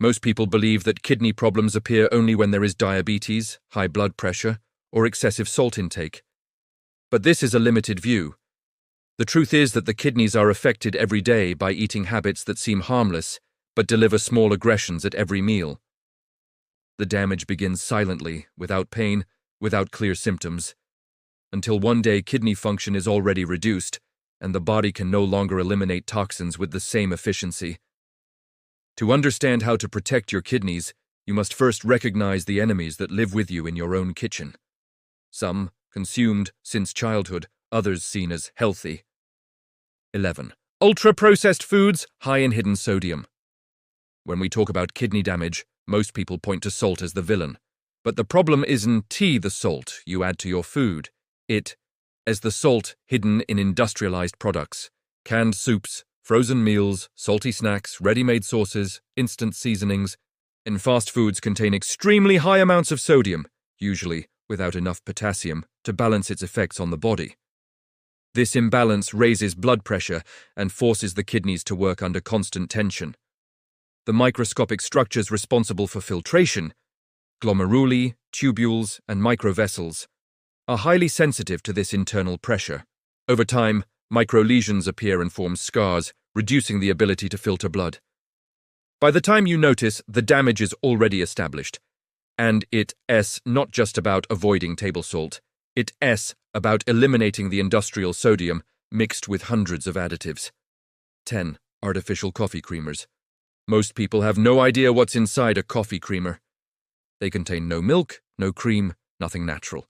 Most people believe that kidney problems appear only when there is diabetes, high blood pressure, or excessive salt intake. But this is a limited view. The truth is that the kidneys are affected every day by eating habits that seem harmless but deliver small aggressions at every meal. The damage begins silently, without pain, without clear symptoms, until one day kidney function is already reduced and the body can no longer eliminate toxins with the same efficiency. To understand how to protect your kidneys, you must first recognize the enemies that live with you in your own kitchen. Some consumed since childhood, others seen as healthy. 11. Ultra-processed foods high in hidden sodium. When we talk about kidney damage, most people point to salt as the villain. But the problem isn't the salt you add to your food. It is the salt hidden in industrialized products, canned soups, frozen meals, salty snacks, ready-made sauces, instant seasonings, and fast foods contain extremely high amounts of sodium, usually without enough potassium to balance its effects on the body. This imbalance raises blood pressure and forces the kidneys to work under constant tension. The microscopic structures responsible for filtration, glomeruli, tubules, and microvessels, are highly sensitive to this internal pressure. Over time, microlesions appear and form scars, reducing the ability to filter blood. By the time you notice, the damage is already established, and it's not just about avoiding table salt, it's about eliminating the industrial sodium mixed with hundreds of additives. 10. Artificial coffee creamers. Most people have no idea what's inside a coffee creamer. They contain no milk, no cream, nothing natural.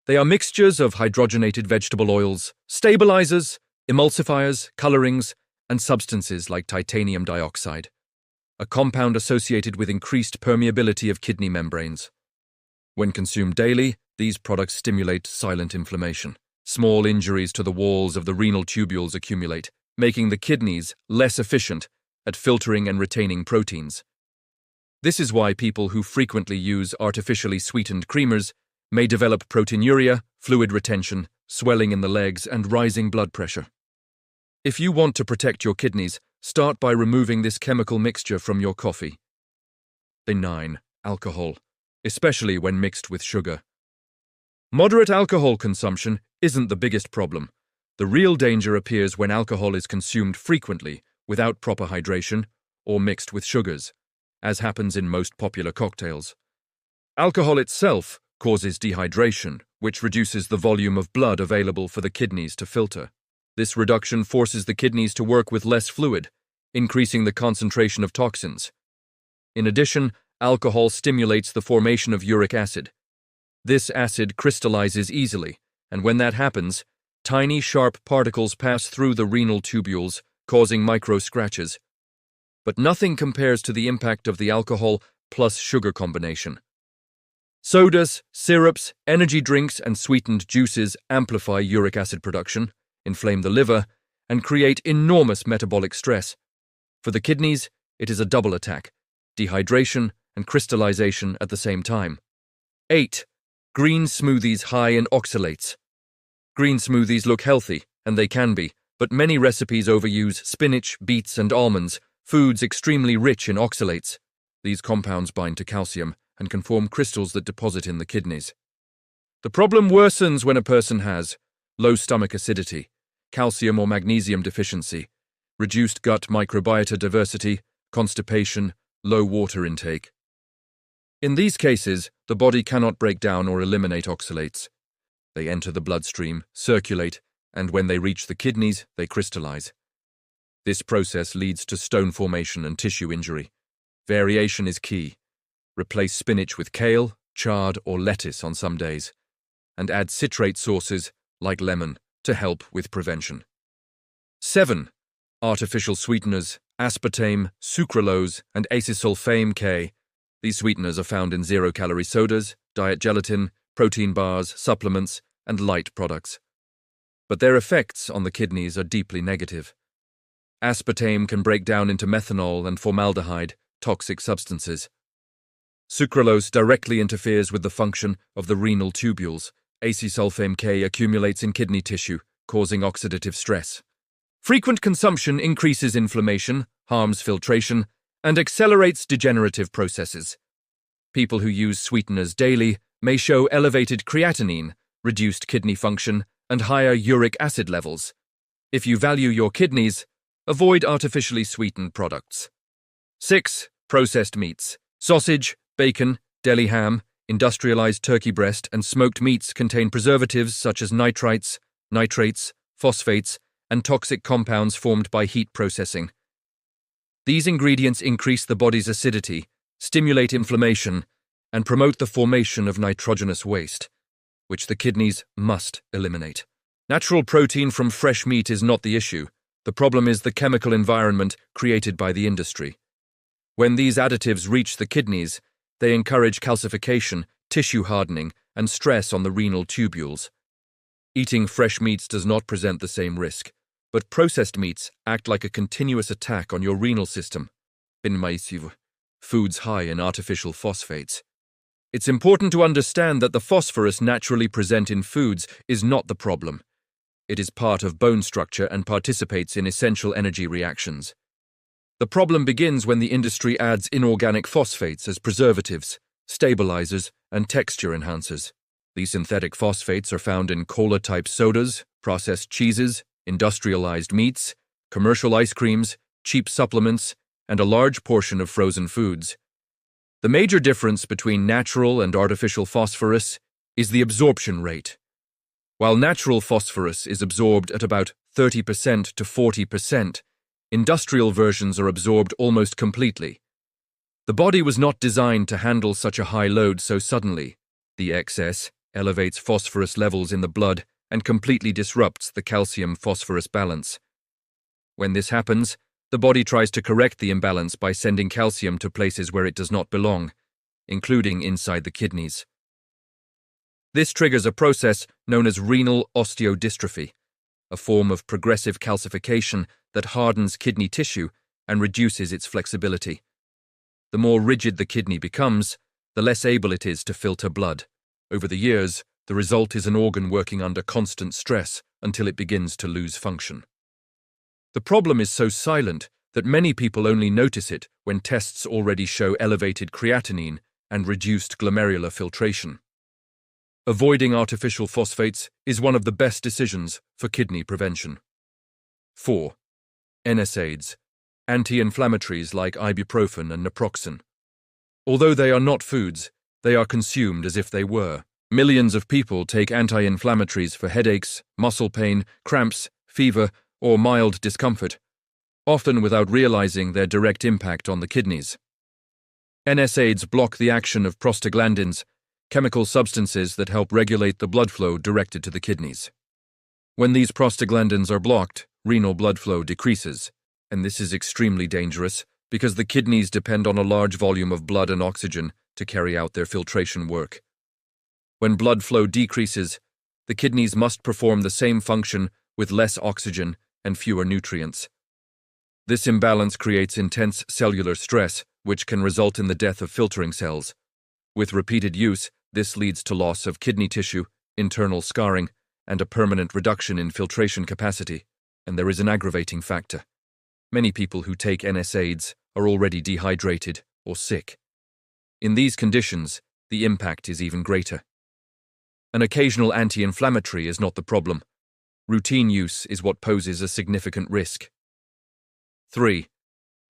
They are mixtures of hydrogenated vegetable oils, stabilizers, emulsifiers, colorings, and substances like titanium dioxide, a compound associated with increased permeability of kidney membranes. When consumed daily, these products stimulate silent inflammation. Small injuries to the walls of the renal tubules accumulate, making the kidneys less efficient at filtering and retaining proteins. This is why people who frequently use artificially sweetened creamers may develop proteinuria, fluid retention, swelling in the legs, and rising blood pressure. If you want to protect your kidneys, start by removing this chemical mixture from your coffee. 9. Alcohol, especially when mixed with sugar. Moderate alcohol consumption isn't the biggest problem. The real danger appears when alcohol is consumed frequently, without proper hydration, or mixed with sugars, as happens in most popular cocktails. Alcohol itself causes dehydration, which reduces the volume of blood available for the kidneys to filter. This reduction forces the kidneys to work with less fluid, increasing the concentration of toxins. In addition, alcohol stimulates the formation of uric acid. This acid crystallizes easily, and when that happens, tiny sharp particles pass through the renal tubules, causing micro-scratches. But nothing compares to the impact of the alcohol plus sugar combination. Sodas, syrups, energy drinks, and sweetened juices amplify uric acid production, inflame the liver, and create enormous metabolic stress. For the kidneys, it is a double attack: dehydration and crystallization at the same time. 8. Green smoothies high in oxalates. Green smoothies look healthy, and they can be, but many recipes overuse spinach, beets, and almonds, foods extremely rich in oxalates. These compounds bind to calcium and can form crystals that deposit in the kidneys. The problem worsens when a person has low stomach acidity, calcium or magnesium deficiency, reduced gut microbiota diversity, constipation, low water intake. In these cases, the body cannot break down or eliminate oxalates. They enter the bloodstream, circulate, and when they reach the kidneys, they crystallize. This process leads to stone formation and tissue injury. Variation is key. Replace spinach with kale, chard, or lettuce on some days, and add citrate sauces, like lemon, to help with prevention. 7. Artificial sweeteners, aspartame, sucralose, and acesulfame K. These sweeteners are found in zero-calorie sodas, diet gelatin, protein bars, supplements, and light products. But their effects on the kidneys are deeply negative. Aspartame can break down into methanol and formaldehyde, toxic substances. Sucralose directly interferes with the function of the renal tubules. Acesulfame K accumulates in kidney tissue, causing oxidative stress. Frequent consumption increases inflammation, harms filtration, and accelerates degenerative processes. People who use sweeteners daily may show elevated creatinine, reduced kidney function, and higher uric acid levels. If you value your kidneys, avoid artificially sweetened products. 6. Processed meats. Sausage, bacon, deli ham, industrialized turkey breast, and smoked meats contain preservatives such as nitrites, nitrates, phosphates, and toxic compounds formed by heat processing. These ingredients increase the body's acidity, stimulate inflammation, and promote the formation of nitrogenous waste, which the kidneys must eliminate. Natural protein from fresh meat is not the issue. The problem is the chemical environment created by the industry. When these additives reach the kidneys, they encourage calcification, tissue hardening, and stress on the renal tubules. Eating fresh meats does not present the same risk, but processed meats act like a continuous attack on your renal system. Foods high in artificial phosphates. It's important to understand that the phosphorus naturally present in foods is not the problem. It is part of bone structure and participates in essential energy reactions. The problem begins when the industry adds inorganic phosphates as preservatives, stabilizers, and texture enhancers. These synthetic phosphates are found in cola-type sodas, processed cheeses, industrialized meats, commercial ice creams, cheap supplements, and a large portion of frozen foods. The major difference between natural and artificial phosphorus is the absorption rate. While natural phosphorus is absorbed at about 30% to 40%, industrial versions are absorbed almost completely. The body was not designed to handle such a high load so suddenly. The excess elevates phosphorus levels in the blood and completely disrupts the calcium-phosphorus balance. When this happens, the body tries to correct the imbalance by sending calcium to places where it does not belong, including inside the kidneys. This triggers a process known as renal osteodystrophy, a form of progressive calcification that hardens kidney tissue and reduces its flexibility. The more rigid the kidney becomes, the less able it is to filter blood. Over the years, the result is an organ working under constant stress until it begins to lose function. The problem is so silent that many people only notice it when tests already show elevated creatinine and reduced glomerular filtration. Avoiding artificial phosphates is one of the best decisions for kidney prevention. 4. NSAIDs, anti-inflammatories like ibuprofen and naproxen. Although they are not foods, they are consumed as if they were. Millions of people take anti-inflammatories for headaches, muscle pain, cramps, fever, or mild discomfort, often without realizing their direct impact on the kidneys. NSAIDs block the action of prostaglandins, chemical substances that help regulate the blood flow directed to the kidneys. When these prostaglandins are blocked, renal blood flow decreases, and this is extremely dangerous because the kidneys depend on a large volume of blood and oxygen to carry out their filtration work. When blood flow decreases, the kidneys must perform the same function with less oxygen and fewer nutrients. This imbalance creates intense cellular stress, which can result in the death of filtering cells. With repeated use, this leads to loss of kidney tissue, internal scarring, and a permanent reduction in filtration capacity. And there is an aggravating factor. Many people who take NSAIDs are already dehydrated or sick. In these conditions, the impact is even greater. An occasional anti-inflammatory is not the problem. Routine use is what poses a significant risk. 3.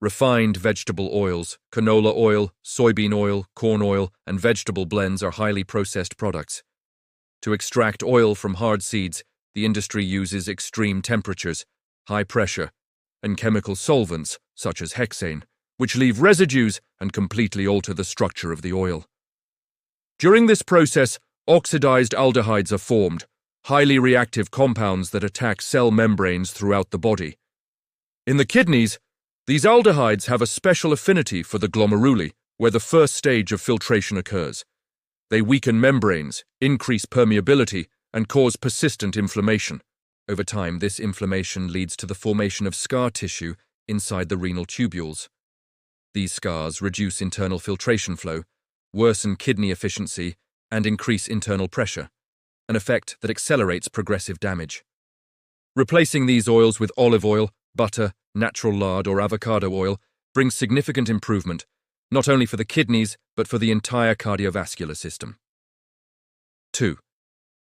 Refined vegetable oils, canola oil, soybean oil, corn oil, and vegetable blends are highly processed products. To extract oil from hard seeds, the industry uses extreme temperatures, high pressure, and chemical solvents, such as hexane, which leave residues and completely alter the structure of the oil. During this process, oxidized aldehydes are formed, highly reactive compounds that attack cell membranes throughout the body. In the kidneys, these aldehydes have a special affinity for the glomeruli, where the first stage of filtration occurs. They weaken membranes, increase permeability, and cause persistent inflammation. Over time, this inflammation leads to the formation of scar tissue inside the renal tubules. These scars reduce internal filtration flow, worsen kidney efficiency, and increase internal pressure, an effect that accelerates progressive damage. Replacing these oils with olive oil, butter, natural lard, or avocado oil brings significant improvement, not only for the kidneys, but for the entire cardiovascular system. 2.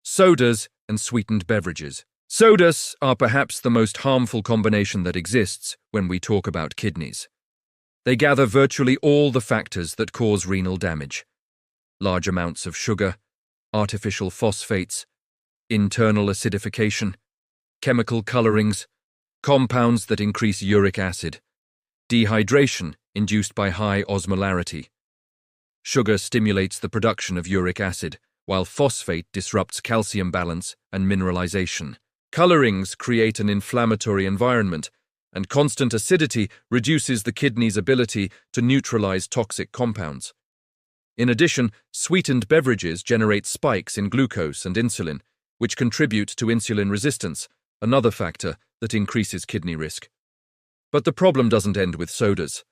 Sodas and sweetened beverages. Sodas are perhaps the most harmful combination that exists when we talk about kidneys. They gather virtually all the factors that cause renal damage: large amounts of sugar, artificial phosphates, internal acidification, chemical colorings, compounds that increase uric acid, dehydration induced by high osmolarity. Sugar stimulates the production of uric acid, while phosphate disrupts calcium balance and mineralization. Colorings create an inflammatory environment, and constant acidity reduces the kidney's ability to neutralize toxic compounds. In addition, sweetened beverages generate spikes in glucose and insulin, which contribute to insulin resistance, another factor that increases kidney risk. But the problem doesn't end with sodas.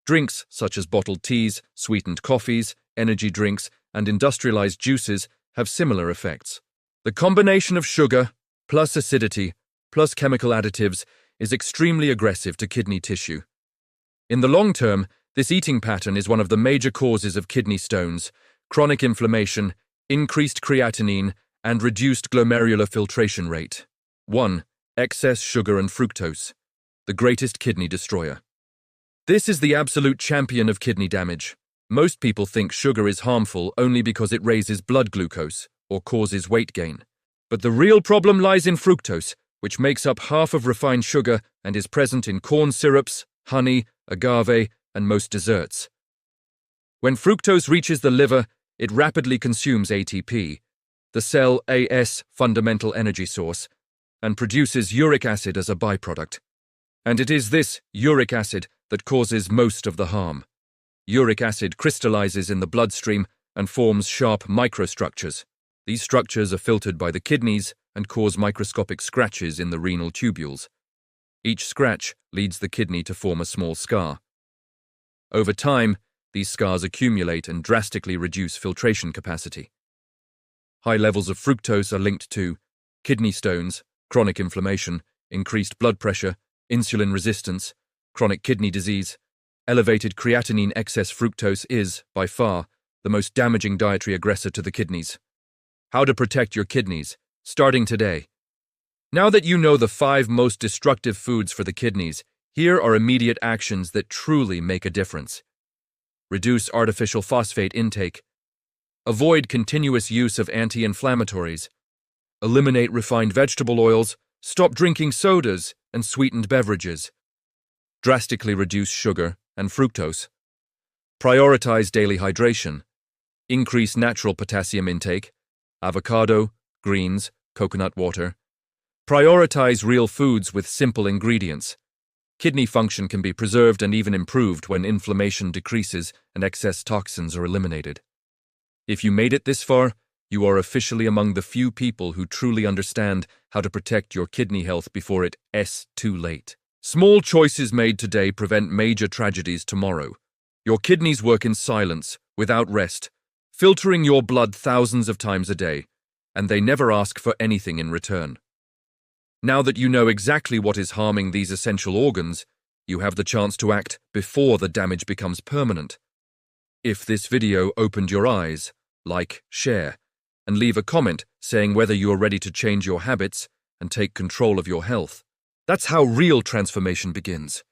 Drinks such as bottled teas, sweetened coffees, energy drinks, and industrialized juices have similar effects. The combination of sugar, plus acidity, plus chemical additives is extremely aggressive to kidney tissue. In the long term, this eating pattern is one of the major causes of kidney stones, chronic inflammation, increased creatinine, and reduced glomerular filtration rate. 1. Excess sugar and fructose, the greatest kidney destroyer. This is the absolute champion of kidney damage. Most people think sugar is harmful only because it raises blood glucose or causes weight gain. But the real problem lies in fructose, which makes up half of refined sugar and is present in corn syrups, honey, agave, and most desserts. When fructose reaches the liver, it rapidly consumes ATP, the cell AS fundamental energy source, and produces uric acid as a byproduct. And it is this uric acid that causes most of the harm. Uric acid crystallizes in the bloodstream and forms sharp microstructures. These structures are filtered by the kidneys and cause microscopic scratches in the renal tubules. Each scratch leads the kidney to form a small scar. Over time, these scars accumulate and drastically reduce filtration capacity. High levels of fructose are linked to kidney stones, chronic inflammation, increased blood pressure, insulin resistance, chronic kidney disease. Elevated creatinine. Excess fructose is, by far, the most damaging dietary aggressor to the kidneys. How to protect your kidneys, starting today. Now that you know the 5 most destructive foods for the kidneys, here are immediate actions that truly make a difference. Reduce artificial phosphate intake. Avoid continuous use of anti-inflammatories. Eliminate refined vegetable oils. Stop drinking sodas and sweetened beverages. Drastically reduce sugar and fructose. Prioritize daily hydration. Increase natural potassium intake. Avocado, greens, coconut water. Prioritize real foods with simple ingredients. Kidney function can be preserved and even improved when inflammation decreases and excess toxins are eliminated. If you made it this far, you are officially among the few people who truly understand how to protect your kidney health before it's too late. Small choices made today prevent major tragedies tomorrow. Your kidneys work in silence, without rest, filtering your blood thousands of times a day, and they never ask for anything in return. Now that you know exactly what is harming these essential organs, you have the chance to act before the damage becomes permanent. If this video opened your eyes, like, share, and leave a comment saying whether you are ready to change your habits and take control of your health. That's how real transformation begins.